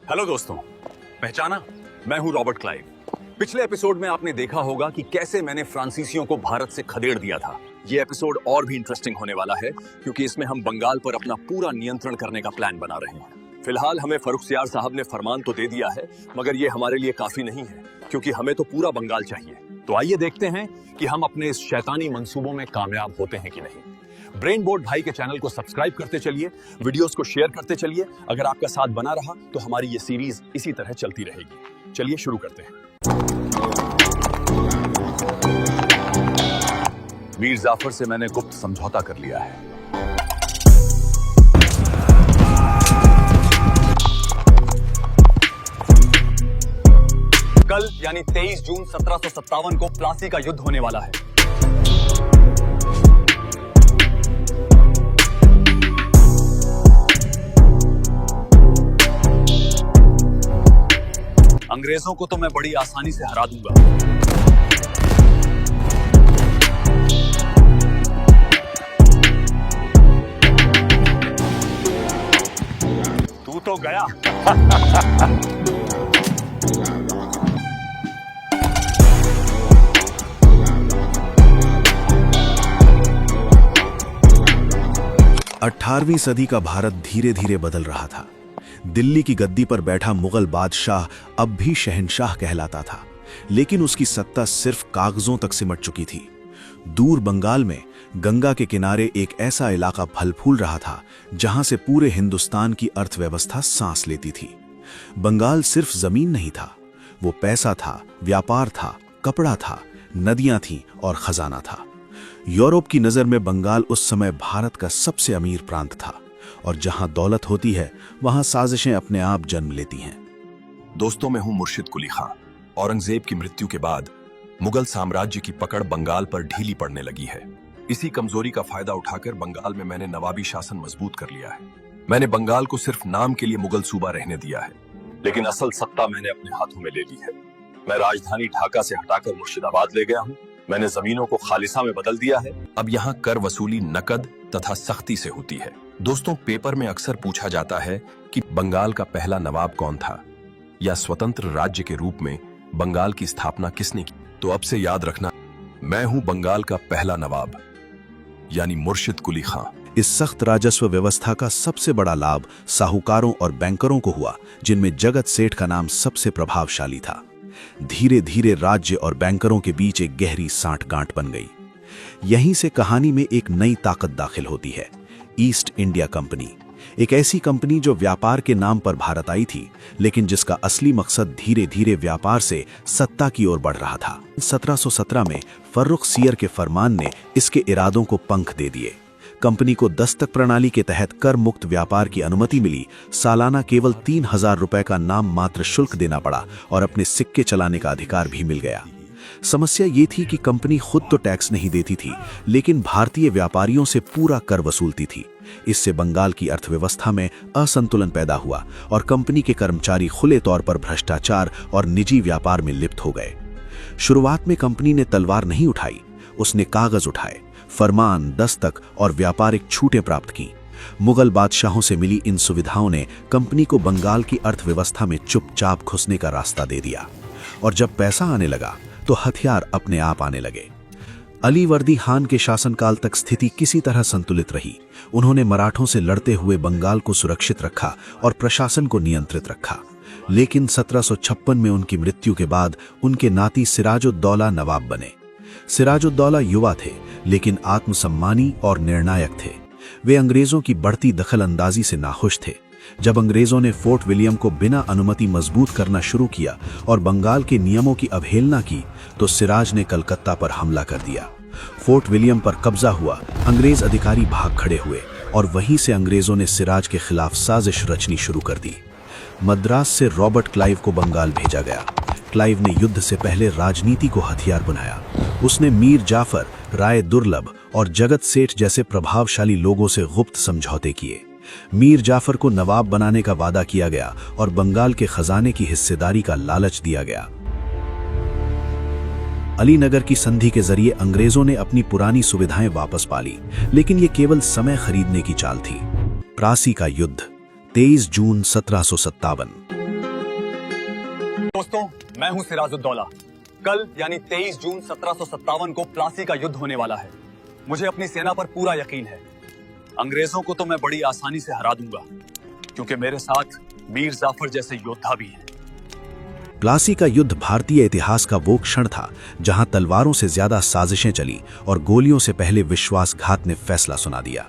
Hello दोस्तों, पहचाना? मैं हूं रॉबर्ट क्लाइव। पिछले एपिसोड में आपने देखा होगा कि कैसे मैंने फ्रांसीसियों को भारत से खदेड़ दिया था। ये एपिसोड और भी इंटरेस्टिंग होने वाला है क्योंकि इसमें हम बंगाल पर अपना पूरा नियंत्रण करने का प्लान बना रहे हैं। फिलहाल हमें फर्रुखसियार साहब ने फरमान तो दे दिया है, मगर ये हमारे लिए काफी नहीं है क्योंकि हमें तो पूरा बंगाल चाहिए। तो आइए देखते हैं कि हम अपने इस शैतानी मंसूबों में कामयाब होते हैं कि नहीं। ब्रेन बोर्ड भाई के चैनल को सब्सक्राइब करते चलिए, वीडियोस को शेयर करते चलिए। अगर आपका साथ बना रहा तो हमारी ये सीरीज इसी तरह चलती रहेगी। चलिए शुरू करते हैं। मीर जाफर से मैंने गुप्त समझौता कर लिया है। कल यानी 23 जून 1757 को प्लासी का युद्ध होने वाला है। अंग्रेजों को तो मैं बड़ी आसानी से हरा दूंगा। तू तो गया। 18वीं सदी का भारत धीरे धीरे बदल रहा था। दिल्ली की गद्दी पर बैठा मुगल बादशाह अब भी शहंशाह कहलाता था, लेकिन उसकी सत्ता सिर्फ कागजों तक सिमट चुकी थी। दूर बंगाल में गंगा के किनारे एक ऐसा इलाका फल फूल रहा था जहां से पूरे हिंदुस्तान की अर्थव्यवस्था सांस लेती थी। बंगाल सिर्फ जमीन नहीं था, वो पैसा था, व्यापार था, कपड़ा था, नदियां थीं और खजाना था। यूरोप की नजर में बंगाल उस समय भारत का सबसे अमीर प्रांत था, और जहां दौलत होती है वहां साजिशें अपने आप जन्म लेती हैं। दोस्तों, मैं हूं मुर्शिद कुली खां। औरंगजेब की मृत्यु के बाद मुगल साम्राज्य की पकड़ बंगाल पर ढीली पड़ने लगी है। इसी कमजोरी का फायदा उठाकर बंगाल में मैंने नवाबी शासन मजबूत कर लिया है। मैंने बंगाल को सिर्फ नाम के लिए मुगल सूबा रहने दिया है, लेकिन असल सत्ता मैंने अपने हाथों में ले ली है। मैं राजधानी ढाका से हटाकर मुर्शिदाबाद ले गया हूँ। मैंने जमीनों को खालिसा में बदल दिया है। अब यहाँ कर वसूली नकद तथा सख्ती से होती है। दोस्तों, पेपर में अक्सर पूछा जाता है कि बंगाल का पहला नवाब कौन था या स्वतंत्र राज्य के रूप में बंगाल की स्थापना किसने की। तो अब से याद रखना, मैं हूं बंगाल का पहला नवाब, यानी मुर्शिद कुली खां। इस सख्त राजस्व व्यवस्था का सबसे बड़ा लाभ साहूकारों और बैंकरों को हुआ, जिनमें जगत सेठ का नाम सबसे प्रभावशाली था। धीरे धीरे राज्य और बैंकरों के बीच एक गहरी सांठगांठ बन गई। यहीं से कहानी में एक नई ताकत दाखिल होती है, ईस्ट इंडिया कंपनी। एक ऐसी कंपनी जो व्यापार के नाम पर भारत आई थी, लेकिन जिसका असली मकसद धीरे धीरे व्यापार से सत्ता की ओर बढ़ रहा था। 1717 में फर्रुखसियर के फरमान ने इसके इरादों को पंख दे दिए। कंपनी को दस्तक प्रणाली के तहत कर मुक्त व्यापार की अनुमति मिली। सालाना केवल 3000 रुपए का नाम मात्र शुल्क देना पड़ा और अपने सिक्के चलाने का अधिकार भी मिल गया। समस्या ये थी कि कंपनी खुद तो टैक्स नहीं देती थी, लेकिन भारतीय व्यापारियों से पूरा कर वसूलती थी। इससे बंगाल की अर्थव्यवस्था में असंतुलन पैदा हुआ और कंपनी के कर्मचारी खुले तौर पर भ्रष्टाचार और निजी व्यापार में लिप्त हो गए। शुरुआत में कंपनी ने तलवार नहीं उठाई, उसने कागज उठाए, फरमान, दस्तक और व्यापारिक छूटें प्राप्त की। मुगल बादशाहों से मिली इन सुविधाओं ने कंपनी को बंगाल की अर्थव्यवस्था में चुपचाप घुसने का रास्ता दे दिया। और जब पैसा आने लगा तो हथियार अपने आप आने लगे। अली वर्दी खान के शासनकाल तक स्थिति किसी तरह संतुलित रही। उन्होंने मराठों से लड़ते हुए बंगाल को सुरक्षित रखा और प्रशासन को नियंत्रित रखा। लेकिन 1756 में उनकी मृत्यु के बाद उनके नाती सिराजुद्दौला नवाब बने। सिराजुद्दौला युवा थे, लेकिन आत्मसम्मानी और निर्णायक थे। वे अंग्रेजों की बढ़ती दखलंदाजी से नाखुश थे। जब अंग्रेजों ने फोर्ट विलियम को बिना अनुमति मजबूत करना शुरू किया और बंगाल के नियमों की अवहेलना की, तो सिराज ने कलकत्ता पर हमला कर दिया। फोर्ट विलियम पर कब्जा हुआ, अंग्रेज अधिकारी भाग खड़े हुए और वहीं से अंग्रेजों ने सिराज के खिलाफ साजिश रचनी शुरू कर दी। मद्रास से रॉबर्ट क्लाइव को बंगाल भेजा गया। क्लाइव ने युद्ध से पहले राजनीति को हथियार बनाया। उसने मीर जाफर, राय दुर्लभ और जगत सेठ जैसे प्रभावशाली लोगों से गुप्त समझौते किए। मीर जाफर को नवाब बनाने का वादा किया गया और बंगाल के खजाने की हिस्सेदारी का लालच दिया गया। अलीनगर की संधि के जरिए अंग्रेजों ने अपनी पुरानी सुविधाएं वापस पा ली, लेकिन ये केवल समय खरीदने की चाल थी। प्लासी का युद्ध 23 जून 1757। दोस्तों, मैं हूं सिराजुद्दौला। कल यानी 23 जून 1757 को प्लासी का युद्ध होने वाला है। मुझे अपनी सेना पर पूरा यकीन है। अंग्रेजों को तो मैं बड़ी आसानी से हरा दूंगा, क्योंकि मेरे साथ मीर जाफर जैसे योद्धा भी हैं। प्लासी का युद्ध भारतीय इतिहास का वो क्षण था जहां तलवारों से ज्यादा साजिशें चली और गोलियों से पहले विश्वासघात ने फैसला सुना दिया।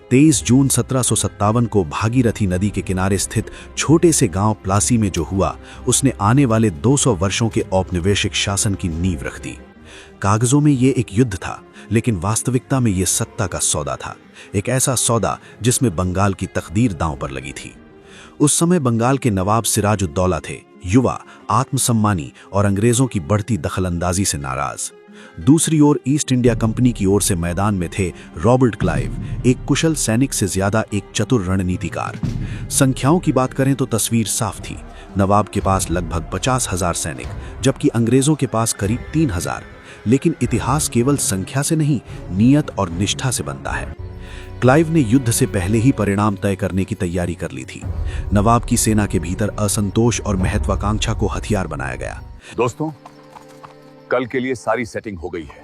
23 जून 1757 को भागीरथी नदी के किनारे स्थित छोटे से गांव प्लासी में जो हुआ, उसने आने वाले 200 वर्षों के औपनिवेशिक शासन की नींव रख दी। कागजों में ये एक युद्ध था, लेकिन वास्तविकता में ये सत्ता का सौदा था। एक ऐसा सौदा जिसमें बंगाल की तकदीर दांव पर लगी थी। उस समय बंगाल के नवाब सिराजुद्दौला थे, युवा, आत्मसम्मानी और अंग्रेजों की बढ़ती दखलंदाजी से नाराज। दूसरी ओर ईस्ट इंडिया कंपनी की ओर से मैदान में थे रॉबर्ट क्लाइव, एक कुशल सैनिक से ज्यादा एक चतुर रणनीतिकार। संख्याओं की बात करें तो तस्वीर साफ थी। नवाब के पास लगभग 50,000 सैनिक, जबकि अंग्रेजों के पास करीब 3,000। लेकिन इतिहास केवल संख्या से नहीं, नियत और निष्ठा से बनता है। क्लाइव ने युद्ध से पहले ही परिणाम तय करने की तैयारी कर ली थी। नवाब की सेना के भीतर असंतोष और महत्वाकांक्षा को हथियार बनाया गया। दोस्तों, कल के लिए सारी सेटिंग हो गई है।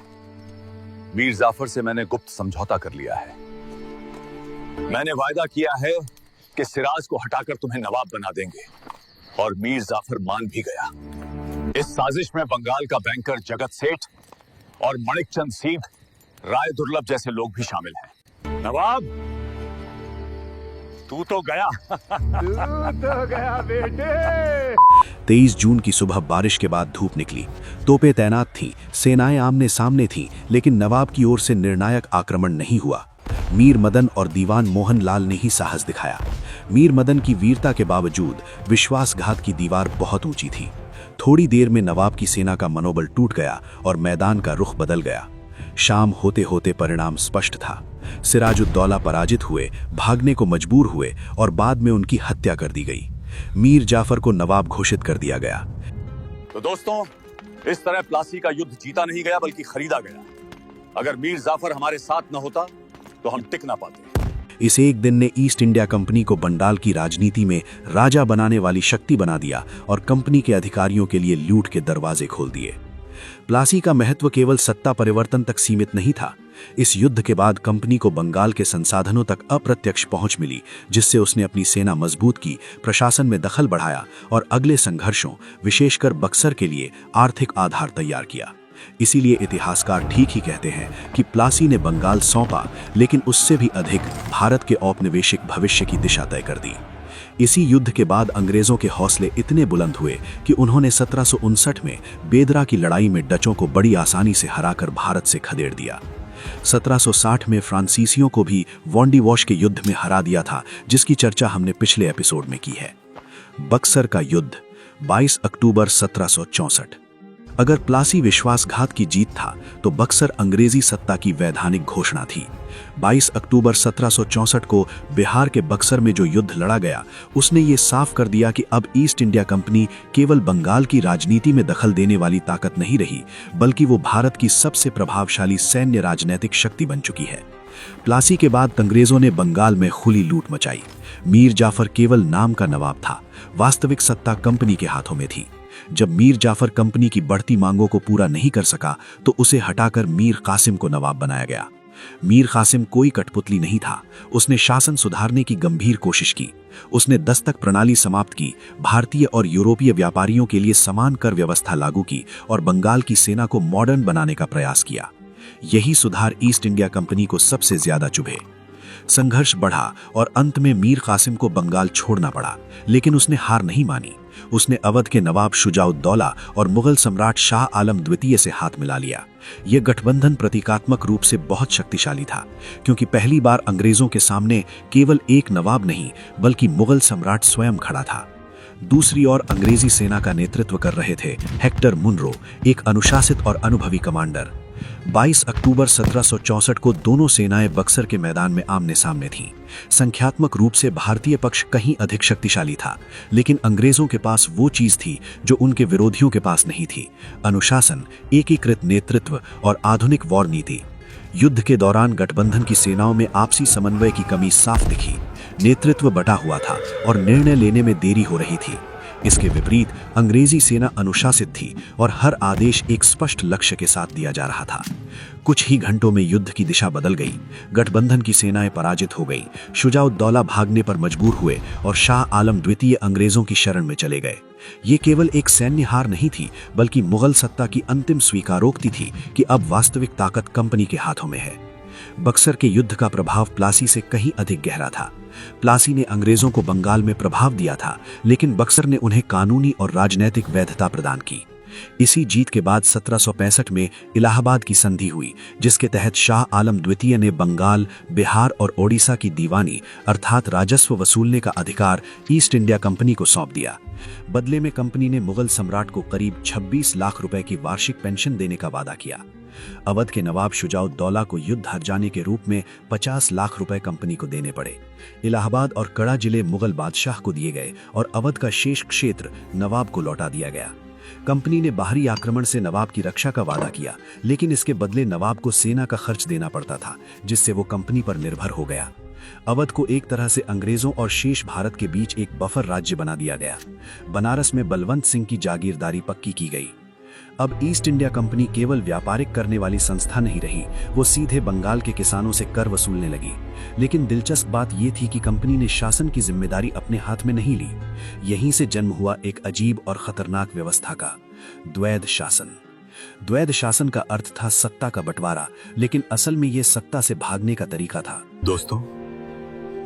मीर जाफर से मैंने गुप्त समझौता कर लिया है। मैंने वायदा किया है कि सिराज को हटाकर तुम्हें नवाब बना देंगे, और मीर जाफर मान भी गया। इस साजिश में बंगाल का बैंकर जगत सेठ और मणिकचंद सीध, राय दुर्लभ जैसे लोग भी शामिल हैं। नवाब, तू तो गया। तू तो गया बेटे। 23 जून की सुबह बारिश के बाद धूप निकली। तोपें तैनात थीं, सेनाएं आमने सामने थीं, लेकिन नवाब की ओर से निर्णायक आक्रमण नहीं हुआ। मीर मदन और दीवान मोहन लाल ने ही साहस दिखाया। मीर मदन की वीरता के बावजूद विश्वासघात की दीवार बहुत ऊंची थी। थोड़ी देर में नवाब की सेना का मनोबल टूट गया और मैदान का रुख बदल गया। शाम होते होते परिणाम स्पष्ट था। सिराजुद्दौला पराजित हुए, भागने को मजबूर हुए और बाद में उनकी हत्या कर दी गई। मीर जाफर को नवाब घोषित कर दिया गया। तो दोस्तों, इस तरह प्लासी का युद्ध जीता नहीं गया बल्कि खरीदा गया। अगर मीर जाफर हमारे साथ न होता तो हम टिक ना पाते। इस एक दिन ने ईस्ट इंडिया कंपनी को बंगाल की राजनीति में राजा बनाने वाली शक्ति बना दिया और कंपनी के अधिकारियों के लिए लूट के दरवाजे खोल दिए। प्लासी का महत्व केवल सत्ता परिवर्तन तक सीमित नहीं था। इस युद्ध के बाद कंपनी को बंगाल के संसाधनों तक अप्रत्यक्ष पहुंच मिली, जिससे उसने अपनी सेना मजबूत की, प्रशासन में दखल बढ़ाया और अगले संघर्षों, विशेषकर बक्सर के लिए आर्थिक आधार तैयार किया। इसीलिए इतिहासकार ठीक ही कहते हैं कि प्लासी ने बंगाल सौंपा, लेकिन उससे भी अधिक भारत के औपनिवेशिक भविष्य की दिशा तय कर दी। इसी युद्ध के बाद अंग्रेजों के हौसले इतने बुलंद हुए कि उन्होंने 1759 में बेदरा की लड़ाई में डचों को बड़ी आसानी से हराकर भारत से खदेड़ दिया। 1760 में फ्रांसीसियों को भी वॉन्डीवॉश के युद्ध में हरा दिया था, जिसकी चर्चा हमने पिछले एपिसोड में की है। बक्सर का युद्ध 22 अक्टूबर 1764। अगर प्लासी विश्वासघात की जीत था, तो बक्सर अंग्रेजी सत्ता की वैधानिक घोषणा थी। 22 अक्टूबर 1764 को बिहार के बक्सर में जो युद्ध लड़ा गया, उसने ये साफ कर दिया कि अब ईस्ट इंडिया कंपनी केवल बंगाल की राजनीति में दखल देने वाली ताकत नहीं रही, बल्कि वो भारत की सबसे प्रभावशाली सैन्य राजनीतिक शक्ति बन चुकी है। प्लासी के बाद अंग्रेजों ने बंगाल में खुली लूट मचाई। मीर जाफर केवल नाम का नवाब था, वास्तविक सत्ता कंपनी के हाथों में थी। जब मीर जाफर कंपनी की बढ़ती मांगों को पूरा नहीं कर सका, तो उसे हटाकर मीर कासिम को नवाब बनाया गया। मीर कासिम कोई कठपुतली नहीं था। उसने शासन सुधारने की गंभीर कोशिश की। उसने दस्तक प्रणाली समाप्त की, भारतीय और यूरोपीय व्यापारियों के लिए समान कर व्यवस्था लागू की और बंगाल की सेना को मॉडर्न बनाने का प्रयास किया। यही सुधार ईस्ट इंडिया कंपनी को सबसे ज्यादा चुभे। संघर्ष बढ़ा और अंत में मीर कासिम को बंगाल छोड़ना पड़ा, लेकिन उसने हार नहीं मानी। उसने अवध के नवाब शुजाउद्दौला और मुगल सम्राट शाह आलम द्वितीय से हाथ मिला लिया। यह गठबंधन प्रतीकात्मक रूप से बहुत शक्तिशाली था, क्योंकि पहली बार अंग्रेजों के सामने केवल एक नवाब नहीं, बल्कि मुगल सम्राट स्वयं खड़ा था। दूसरी ओर अंग्रेजी सेना का नेतृत्व कर रहे थे हेक्टर मुनरो, एक अनुशासित और अनुभवी कमांडर। 22 अक्टूबर 1764 को दोनों सेनाएं बक्सर के मैदान में आमने सामने थीं। संख्यात्मक रूप से भारतीय पक्ष कहीं अधिक शक्तिशाली था, लेकिन अंग्रेजों के पास वो चीज थी जो उनके विरोधियों के पास नहीं थी: अनुशासन, एकीकृत नेतृत्व और आधुनिक वॉर नीति। युद्ध के दौरान गठबंधन की सेनाओं में आपसी समन्वय की कमी साफ दिखी। नेतृत्व बटा हुआ था और निर्णय लेने में देरी हो रही थी। इसके विपरीत अंग्रेजी सेना अनुशासित थी और हर आदेश एक स्पष्ट लक्ष्य के साथ दिया जा रहा था। कुछ ही घंटों में युद्ध की दिशा बदल गई। गठबंधन की सेनाएं पराजित हो गई, शुजाउद्दौला भागने पर मजबूर हुए और शाह आलम द्वितीय अंग्रेजों की शरण में चले गए। ये केवल एक सैन्य हार नहीं थी, बल्कि मुगल सत्ता की अंतिम स्वीकारोक्ति थी कि अब वास्तविक ताकत कंपनी के हाथों में है। बक्सर के युद्ध का प्रभाव प्लासी से कहीं अधिक गहरा था। प्लासी ने अंग्रेजों को बंगाल में प्रभाव दिया था, लेकिन बक्सर ने उन्हें कानूनी और राजनैतिक वैधता प्रदान की। इसी जीत के बाद 1765 में इलाहाबाद की संधि हुई, जिसके तहत शाह आलम द्वितीय ने बंगाल, बिहार और ओडिशा की दीवानी अर्थात राजस्व वसूलने का अधिकार ईस्ट इंडिया कंपनी को सौंप दिया। बदले में कंपनी ने मुगल सम्राट को करीब 26 लाख रुपए की वार्षिक पेंशन देने का वादा किया। अवध के नवाब शुजाउद्दौला को युद्ध हार जाने के रूप में 50 लाख रुपए कंपनी को देने पड़े। इलाहाबाद और कड़ा जिले मुगल बादशाह को दिए गए और अवध का शेष क्षेत्र नवाब को लौटा दिया गया। कंपनी ने बाहरी आक्रमण से नवाब की रक्षा का वादा किया, लेकिन इसके बदले नवाब को सेना का खर्च देना पड़ता था, जिससे वो कंपनी पर निर्भर हो गया। अवध को एक तरह से अंग्रेजों और शेष भारत के बीच एक बफर राज्य बना दिया गया। बनारस में बलवंत सिंह की जागीरदारी पक्की की गई। अब ईस्ट इंडिया कंपनी केवल व्यापारिक करने वाली संस्था नहीं रही, वो सीधे बंगाल के किसानों से कर वसूलने लगी। लेकिन दिलचस्प बात यह थी कि कंपनी ने शासन की जिम्मेदारी अपने हाथ में नहीं ली। यहीं से जन्म हुआ एक अजीब और खतरनाक व्यवस्था का, द्वैध शासन। द्वैध शासन का अर्थ था सत्ता का बंटवारा, लेकिन असल में यह सत्ता से भागने का तरीका था। दोस्तों,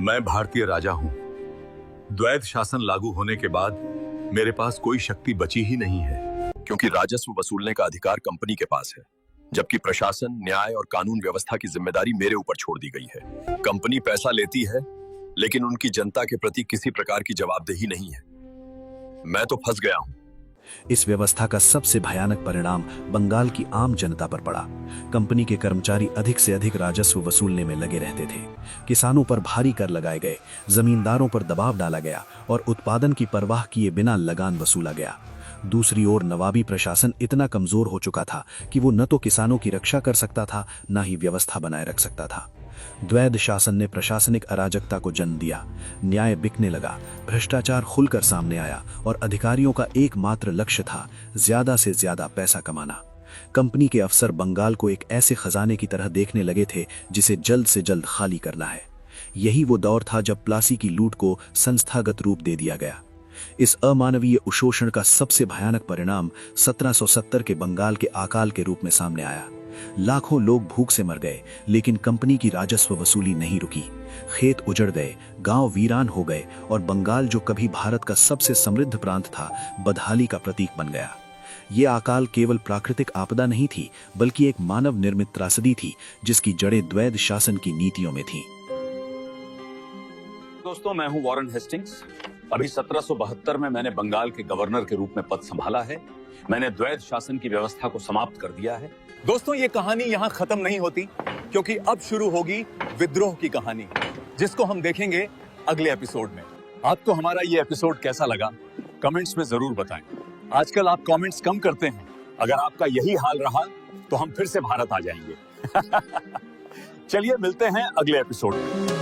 मैं भारतीय राजा हूं। द्वैध शासन लागू होने के बाद मेरे पास कोई शक्ति बची ही नहीं है, क्योंकि राजस्व वसूलने का अधिकार कंपनी के पास है, जबकि प्रशासन, न्याय और कानून व्यवस्था की जिम्मेदारी मेरे ऊपर छोड़ दी गई है। कंपनी पैसा लेती है, लेकिन उनकी जनता के प्रति किसी प्रकार की जवाबदेही नहीं है। मैं तो फंस गया हूं। इस व्यवस्था का सबसे भयानक परिणाम बंगाल की आम जनता पर पड़ा। कंपनी के कर्मचारी अधिक से अधिक राजस्व वसूलने में लगे रहते थे। किसानों पर भारी कर लगाए गए, जमींदारों पर दबाव डाला गया और उत्पादन की परवाह किए बिना लगान वसूला गया। दूसरी ओर नवाबी प्रशासन इतना कमजोर हो चुका था कि वो न तो किसानों की रक्षा कर सकता था, न ही व्यवस्था बनाए रख सकता था। द्वैध शासन ने प्रशासनिक अराजकता को जन्म दिया। न्याय बिकने लगा, भ्रष्टाचार खुलकर सामने आया और अधिकारियों का एकमात्र लक्ष्य था ज्यादा से ज्यादा पैसा कमाना। कंपनी के अफसर बंगाल को एक ऐसे खजाने की तरह देखने लगे थे जिसे जल्द से जल्द खाली करना है। यही वो दौर था जब प्लासी की लूट को संस्थागत रूप दे दिया गया। इस अमानवीय उशोषण का सबसे भयानक परिणाम 1770 के बंगाल के अकाल के रूप में सामने आया। लाखों लोग भूख से मर गए, लेकिन कंपनी की राजस्व वसूली नहीं रुकी। खेत उजड़ गए, गांव वीरान हो गए और बंगाल, जो कभी भारत का सबसे समृद्ध प्रांत था, बदहाली का प्रतीक बन गया। ये अकाल केवल प्राकृतिक आपदा नहीं थी, बल्कि एक मानव निर्मित त्रासदी थी, जिसकी जड़ें द्वैध शासन की नीतियों में थीं। दोस्तों, मैं हूं वॉरेन हेस्टिंग्स। अभी 1772 में मैंने बंगाल के गवर्नर के रूप में पद संभाला है। मैंने द्वैध शासन की व्यवस्था को समाप्त कर दिया है। दोस्तों, ये कहानी यहाँ खत्म नहीं होती, क्योंकि अब शुरू होगी विद्रोह की कहानी, जिसको हम देखेंगे अगले एपिसोड में। आपको हमारा ये एपिसोड कैसा लगा, कमेंट्स में जरूर बताएं। आजकल आप कमेंट्स कम करते हैं। अगर आपका यही हाल रहा तो हम फिर से भारत आ जाएंगे। चलिए मिलते हैं अगले एपिसोड में।